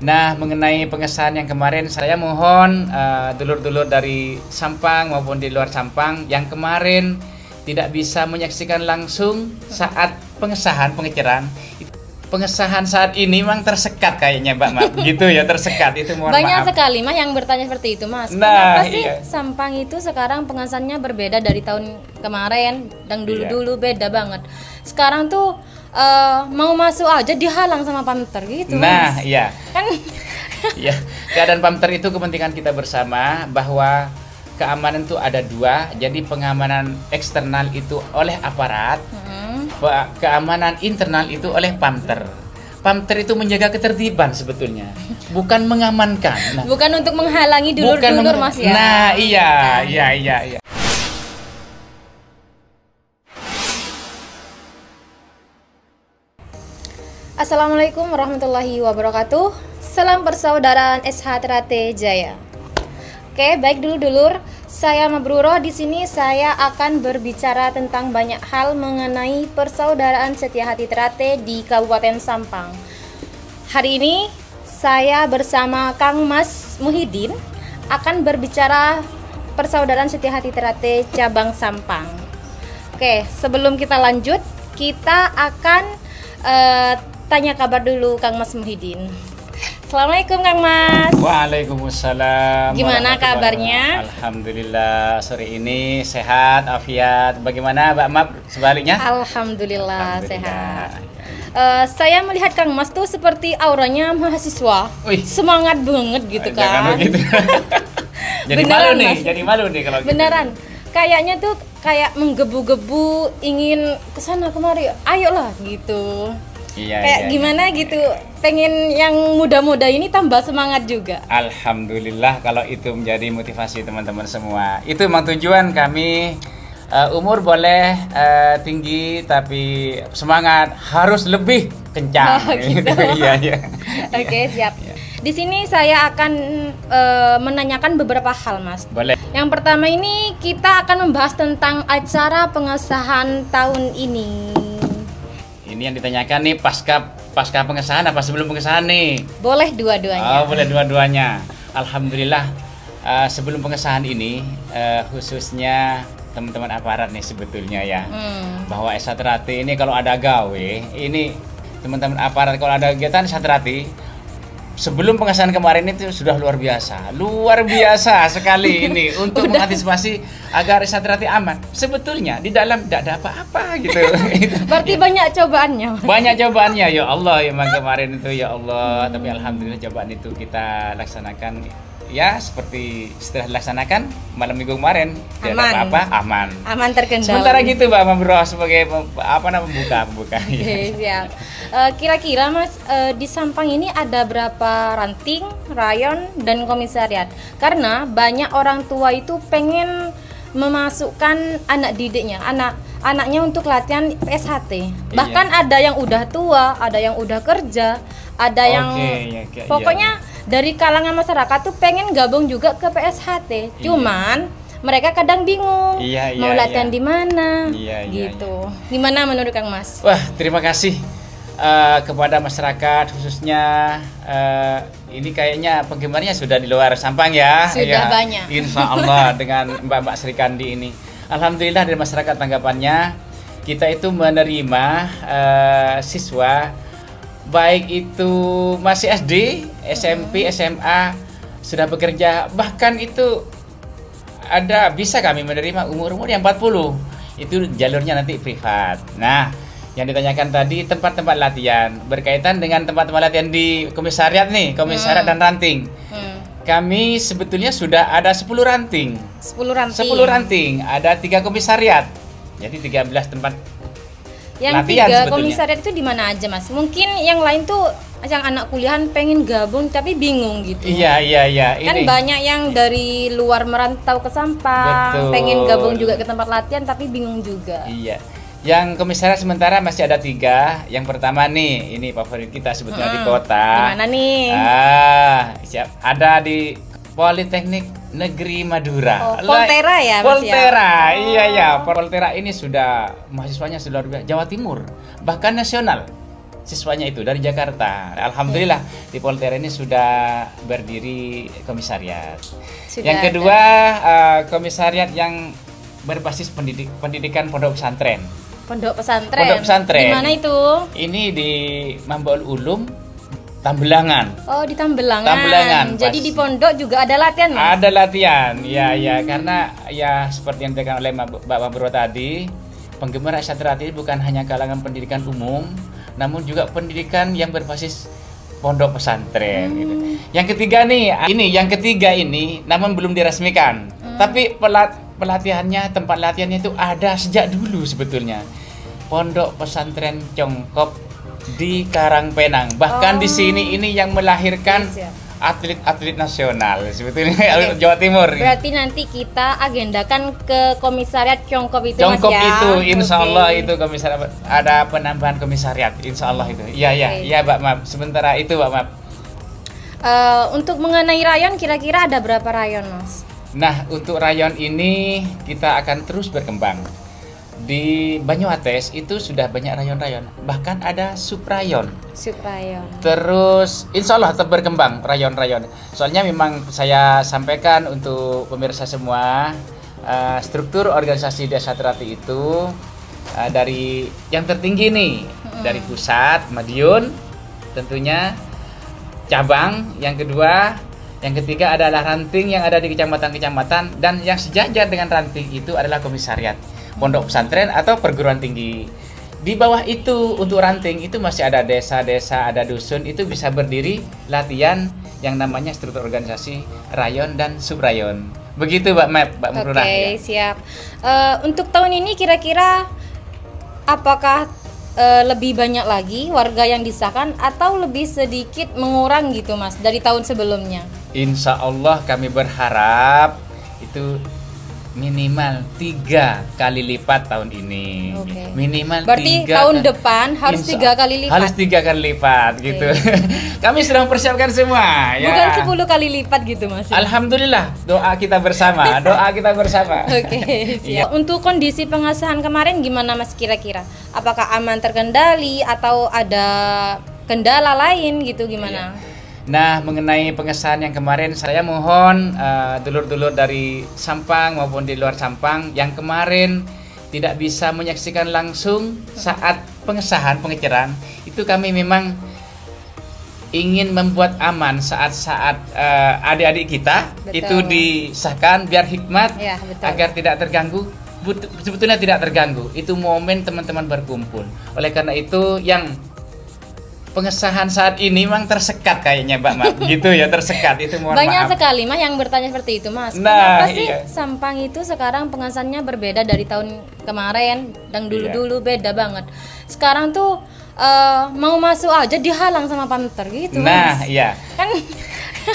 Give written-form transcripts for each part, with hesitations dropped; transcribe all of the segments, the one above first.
Nah, mengenai pengesahan yang kemarin, saya mohon dulur-dulur dari Sampang maupun di luar Sampang yang kemarin tidak bisa menyaksikan langsung saat pengesahan pengeceran. Pengesahan saat ini memang tersekat kayaknya, Mbak. Maaf, gitu ya, tersekat itu, mohon Banyak maaf. sekali Mas yang bertanya seperti itu, Mas. Nah, Kenapa sih iya. Sampang itu sekarang pengesahannya berbeda dari tahun kemarin dan dulu-dulu beda banget. Sekarang tuh mau masuk aja dihalang sama Pamter gitu, Nah, Mas. iya. Kan Ya, keadaan Pamter itu kepentingan kita bersama bahwa keamanan itu ada dua. Jadi pengamanan eksternal itu oleh aparat, keamanan internal itu oleh Pamter. Pamter itu menjaga ketertiban sebetulnya, bukan mengamankan. Nah, bukan untuk menghalangi dulur-dulur, Mas ya. Nah, iya. Assalamualaikum warahmatullahi wabarakatuh. Salam persaudaraan SH Ternate Jaya. Oke, baik dulur-dulur. Saya Mabruro. Di sini saya akan berbicara tentang banyak hal mengenai persaudaraan Setia Hati Ternate di Kabupaten Sampang. Hari ini saya bersama Kang Mas Muhyiddin akan berbicara persaudaraan Setia Hati Ternate cabang Sampang. Oke, sebelum kita lanjut, kita akan tanya kabar dulu Kang Mas Muhyiddin. Assalamualaikum Kang Mas. Waalaikumsalam. Gimana kabarnya? Alhamdulillah, sore ini sehat, afiat. Bagaimana Mbak Map sebaliknya? Alhamdulillah sehat. Saya melihat Kang Mas tuh seperti auranya mahasiswa. Wih. Semangat banget gitu kan. Jangan begitu. Jadi Beneran, malu nih, Mas. jadi malu nih kalau gitu. Beneran. Kayaknya tuh kayak menggebu-gebu ingin kesana kemari. Ayolah gitu. Iya, Kayak iya, gimana iya. gitu. Pengen yang muda-muda ini tambah semangat juga. Alhamdulillah kalau itu menjadi motivasi teman-teman semua. Itu memang tujuan kami. Umur boleh tinggi tapi semangat harus lebih kencang. Oh, gitu. Iya. Oke, siap. Di sini saya akan menanyakan beberapa hal, Mas. Boleh. Yang pertama ini kita akan membahas tentang acara pengesahan tahun ini. Ini yang ditanyakan nih pasca pengesahan apa sebelum pengesahan nih? Boleh dua-duanya. Oh, boleh dua-duanya. Alhamdulillah sebelum pengesahan ini khususnya teman-teman aparat nih sebetulnya ya. Bahwa SH Ternate ini kalau ada gawe, ini teman-teman aparat kalau ada kegiatan SH Ternate sebelum pengesahan kemarin itu sudah luar biasa sekali ini untuk mengantisipasi agar SH Ternate aman. Sebetulnya di dalam tidak ada apa-apa gitu. Berarti banyak cobaannya. Banyak cobaannya ya Allah, emang kemarin itu ya Allah, tapi alhamdulillah cobaan itu kita laksanakan ya seperti setelah dilaksanakan malam minggu kemarin tidak ada Aman. apa-apa, aman. Aman terkendali. Sementara gitu Mbak Mabro sebagai pembuka. Oke, siap. Kira-kira Mas, di Sampang ini ada berapa ranting, rayon, dan komisariat? Karena banyak orang tua itu pengen memasukkan anak didiknya, anaknya untuk latihan PSHT. Bahkan ada yang udah tua, ada yang udah kerja, ada yang pokoknya dari kalangan masyarakat tuh pengen gabung juga ke PSHT. Cuman mereka kadang bingung mau latihan di mana, gitu. Gimana menurut Kang Mas? Wah, terima kasih kepada masyarakat khususnya. Ini kayaknya penggemarnya sudah di luar Sampang ya. Sudah banyak. Insya Allah dengan Mbak Sri Kandi ini. Alhamdulillah dari masyarakat tanggapannya kita itu menerima siswa baik itu masih SD, SMP, SMA sudah bekerja, bahkan itu ada bisa kami menerima umur-umur yang 40. Itu jalurnya nanti privat. Nah, yang ditanyakan tadi tempat-tempat latihan berkaitan dengan tempat-tempat latihan di komisariat nih, komisariat dan ranting. Kami sebetulnya sudah ada 10 ranting. 10 ranting. 10 ranting, ada 3 komisariat. Jadi 13 tempat yang latihan 3 sebetulnya. komisariat itu di mana aja, Mas? Mungkin yang lain tuh yang anak kuliahan pengen gabung tapi bingung gitu. Iya. Kan Ini. banyak yang dari luar merantau ke Sampang, Betul. pengen gabung juga ke tempat latihan tapi bingung juga. Iya. Yang komisariat sementara masih ada 3. Yang pertama nih, ini favorit kita sebetulnya di kota. Di mana nih? Siap. Ada di Politeknik Negeri Madura. Oh, Poltera ya, Mas, Poltera, ya? iya. Poltera ini sudah mahasiswanya sudah luar biasa. Jawa Timur, bahkan nasional. siswanya itu dari Jakarta. Alhamdulillah di Polter ini sudah berdiri komisariat. Yang kedua komisariat yang berbasis pendidikan pondok pesantren. Pondok pesantren. Pondok pesantren. Di mana itu? Ini di Mambaul Ulum Tambelangan. Oh, di Tambelangan. Tambelangan. Jadi di pondok juga ada latihan, Mas? Ada latihan. Ya, karena ya seperti yang dikatakan oleh Mbak Mabro tadi, penggemar Aisyah bukan hanya kalangan pendidikan umum, namun juga pendidikan yang berbasis pondok pesantren gitu. Yang ketiga ini namun belum diresmikan. Tapi pelatihannya, tempat latihannya itu ada sejak dulu sebetulnya. Pondok pesantren Congkop di Karangpenang. Bahkan di sini ini yang melahirkan atlet-atlet nasional sebetulnya. Jawa Timur. Berarti nanti kita agendakan ke komisariat Congkop itu, Congkop Mas, ya? itu insya Allah itu komisariat, ada penambahan komisariat insya Allah itu. Iya Mbak Map. Sementara itu Mbak Map. Untuk mengenai rayon kira-kira ada berapa rayon, Mas? Nah, untuk rayon ini kita akan terus berkembang. Di Banyuates itu sudah banyak rayon-rayon, bahkan ada subrayon. Terus insya Allah tetap berkembang rayon-rayon. Soalnya memang saya sampaikan untuk pemirsa semua, struktur organisasi Desa Terati itu dari yang tertinggi nih, dari pusat, Madiun, tentunya cabang, yang kedua, yang ketiga adalah ranting yang ada di kecamatan-kecamatan, dan yang sejajar dengan ranting itu adalah komisariat pondok pesantren atau perguruan tinggi. Di bawah itu untuk ranting itu masih ada desa-desa, ada dusun, itu bisa berdiri latihan yang namanya struktur organisasi rayon dan subrayon. Begitu Mbak Map, Mbak Muruna. Oke, siap. Untuk tahun ini kira-kira apakah lebih banyak lagi warga yang disahkan atau lebih sedikit mengurang gitu, Mas, dari tahun sebelumnya? Insya Allah kami berharap itu minimal 3 kali lipat tahun ini. Minimal berarti 3 tahun depan harus 3 kali lipat. Harus 3 kali lipat gitu. Kami sedang mempersiapkan semua ya. Bukan 10 kali lipat gitu, Mas. Alhamdulillah, doa kita bersama. Siap. Untuk kondisi pengasahan kemarin gimana, Mas, kira-kira? Apakah aman terkendali atau ada kendala lain gitu, gimana? Nah, mengenai pengesahan yang kemarin, saya mohon dulur-dulur dari Sampang maupun di luar Sampang yang kemarin tidak bisa menyaksikan langsung saat pengesahan pengeceran, itu kami memang ingin membuat aman saat-saat adik-adik kita itu disahkan biar hikmat, agar tidak terganggu. Sebetulnya tidak terganggu, itu momen teman-teman berkumpul. Oleh karena itu yang pengesahan saat ini memang tersekat kayaknya Mbak Mak. Gitu ya, tersekat itu, mohon banyak maaf. sekali Mas yang bertanya seperti itu, Mas. Nah, kenapa sih Sampang itu sekarang pengesahannya berbeda dari tahun kemarin dan dulu-dulu beda banget. Sekarang tuh mau masuk aja dihalang sama Pamter gitu, Mas. Iya. Kan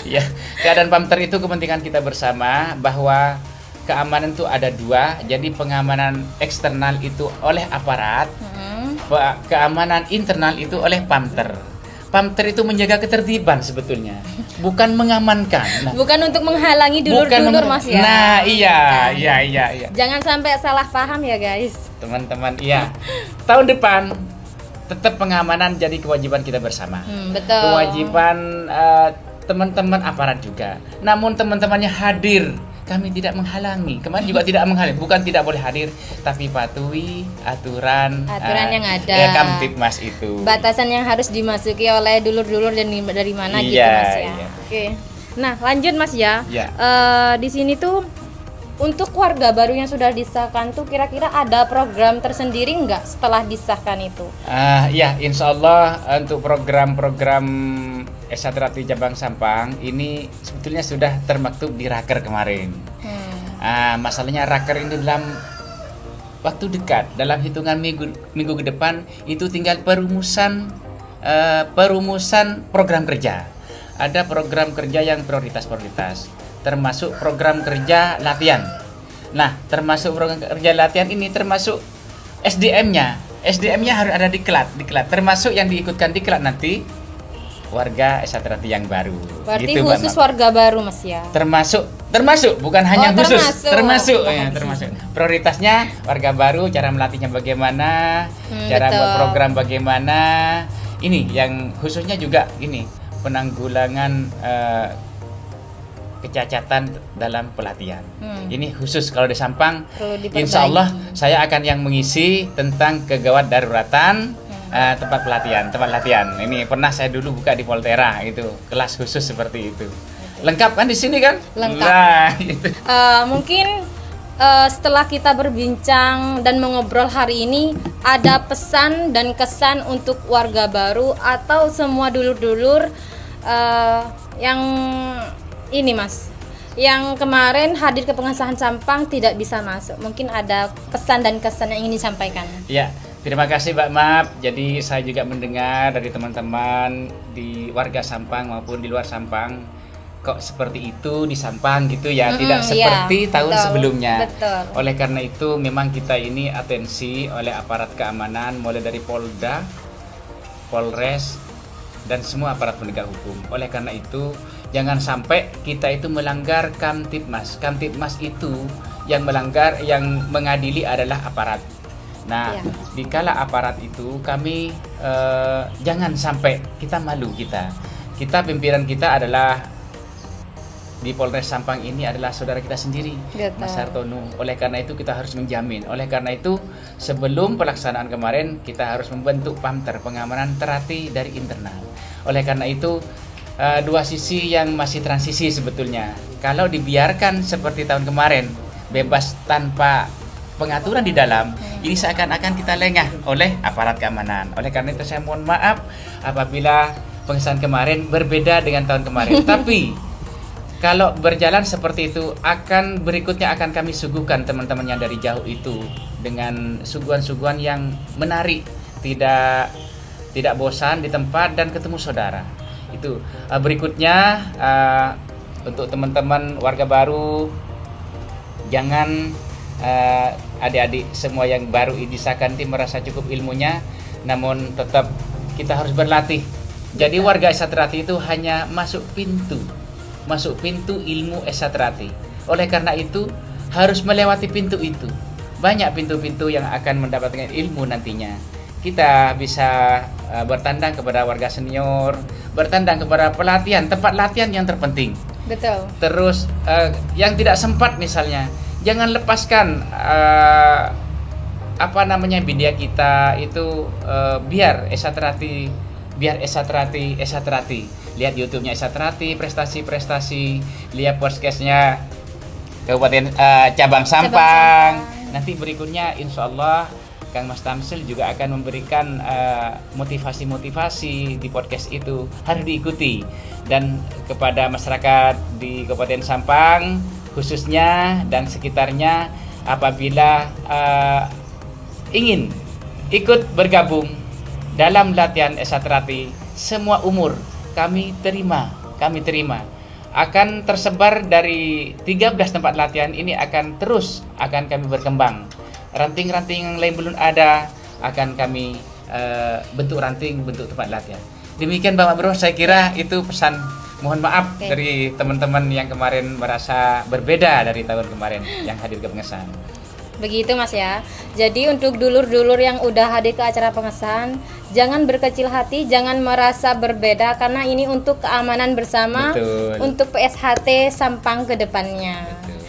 ya, keadaan Pamter itu kepentingan kita bersama, bahwa keamanan itu ada dua. Jadi pengamanan eksternal itu oleh aparat, keamanan internal itu oleh Pamter. Pamter itu menjaga ketertiban sebetulnya, bukan mengamankan. Bukan untuk menghalangi dulur-dulur, Mas ya. Nah, iya. Jangan sampai salah paham ya, guys. Teman-teman, iya. Tahun depan tetap pengamanan jadi kewajiban kita bersama. Betul. Kewajiban teman-teman aparat juga. Namun teman-temannya hadir, kami tidak menghalangi. Kemarin juga tidak menghalangi, bukan tidak boleh hadir, tapi patuhi aturan yang ada. Ya, Kamtibmas itu. Batasan yang harus dimasuki oleh dulur-dulur dan dari mana gitu, Mas ya. Iya. Oke. Nah, lanjut Mas ya. Iya. Di sini tuh untuk warga baru yang sudah disahkan tuh kira-kira ada program tersendiri nggak setelah disahkan itu? Ya, insya Allah untuk program-program Terati Cabang Sampang ini sebetulnya sudah termaktub di raker kemarin. Masalahnya raker ini dalam waktu dekat, dalam hitungan minggu ke depan itu tinggal perumusan program kerja. Ada program kerja yang prioritas, termasuk program kerja latihan. Nah, termasuk program kerja latihan ini termasuk SDM-nya. SDM-nya harus ada diklat, termasuk yang diikutkan diklat nanti warga Terati yang baru. Berarti gitu, khusus warga baru, Mas ya. Termasuk bukan hanya khusus, termasuk. Prioritasnya warga baru, cara melatihnya bagaimana, cara buat program bagaimana, ini yang khususnya juga ini penanggulangan kecacatan dalam pelatihan. Ini khusus kalau di Sampang. Insya Allah saya akan yang mengisi tentang kegawat daruratan tempat latihan. Ini pernah saya dulu buka di Volterra itu kelas khusus seperti itu. Lengkap kan di sini kan? Lengkap. Nah, gitu. Mungkin setelah kita berbincang dan mengobrol hari ini, ada pesan dan kesan untuk warga baru atau semua dulur-dulur yang ini Mas, yang kemarin hadir ke pengesahan Sampang tidak bisa masuk. Mungkin ada pesan dan kesan yang ingin disampaikan. Ya, terima kasih Mbak Map. Jadi saya juga mendengar dari teman-teman di warga Sampang maupun di luar Sampang, kok seperti itu di Sampang gitu ya, tidak seperti tahun sebelumnya. Betul. Oleh karena itu memang kita ini atensi oleh aparat keamanan mulai dari Polda, Polres, dan semua aparat penegak hukum. Oleh karena itu jangan sampai kita itu melanggar Kamtibmas. Kamtibmas itu yang melanggar, yang mengadili adalah aparat. Nah, dikala aparat itu kami jangan sampai kita malu kita pimpinan kita adalah di Polres Sampang ini adalah saudara kita sendiri, Mas Hartono. Oleh karena itu kita harus menjamin. Oleh karena itu sebelum pelaksanaan kemarin kita harus membentuk PAMTER, pengamanan terati dari internal. Oleh karena itu dua sisi yang masih transisi sebetulnya. Kalau dibiarkan seperti tahun kemarin bebas tanpa pengaturan di dalam, ini seakan-akan kita lengah oleh aparat keamanan. Oleh karena itu saya mohon maaf apabila pengesahan kemarin berbeda dengan tahun kemarin. Tapi kalau berjalan seperti itu, berikutnya akan kami suguhkan teman-teman yang dari jauh itu dengan suguhan-suguhan yang menarik, tidak bosan di tempat dan ketemu saudara. Itu berikutnya untuk teman-teman warga baru, jangan adik-adik semua yang baru di Sakanti merasa cukup ilmunya, namun tetap kita harus berlatih. Jadi warga Esatrati itu hanya masuk pintu ilmu Esatrati. Oleh karena itu harus melewati pintu itu. Banyak pintu-pintu yang akan mendapatkan ilmu nantinya. Kita bisa bertandang kepada warga senior, bertandang kepada pelatihan, tempat latihan yang terpenting. Betul. Terus yang tidak sempat misalnya, jangan lepaskan media kita itu biar Esatrati. Lihat YouTube-nya Esatrati, prestasi-prestasi, lihat podcastnya Kabupaten Cabang Sampang. Nanti berikutnya insya Allah Kang Mas Tamsil juga akan memberikan motivasi-motivasi di podcast itu, harus diikuti. Dan kepada masyarakat di Kabupaten Sampang khususnya dan sekitarnya, apabila ingin ikut bergabung dalam latihan Esatrati, semua umur kami terima. Akan tersebar dari 13 tempat latihan ini, akan kami berkembang. Ranting-ranting yang lain belum ada, akan kami bentuk tempat latihan. Demikian Bapak Bro, saya kira itu pesan. Mohon maaf dari teman-teman yang kemarin merasa berbeda dari tahun kemarin yang hadir ke pengesahan. Begitu Mas ya. Jadi untuk dulur-dulur yang udah hadir ke acara pengesahan, jangan berkecil hati, jangan merasa berbeda, karena ini untuk keamanan bersama. Betul. Untuk PSHT Sampang ke depannya. Betul.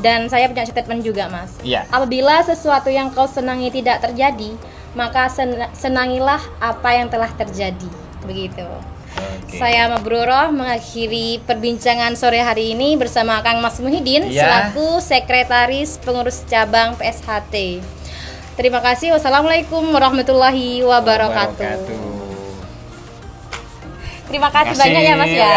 Dan saya punya statement juga Mas. Ya. Apabila sesuatu yang kau senangi tidak terjadi, maka senangilah apa yang telah terjadi. Begitu. Saya Mabrurah mengakhiri perbincangan sore hari ini bersama Kang Mas Muhyiddin selaku Sekretaris Pengurus Cabang PSHT. Terima kasih. Wassalamualaikum warahmatullahi wabarakatuh. Terima kasih banyak ya Mas ya.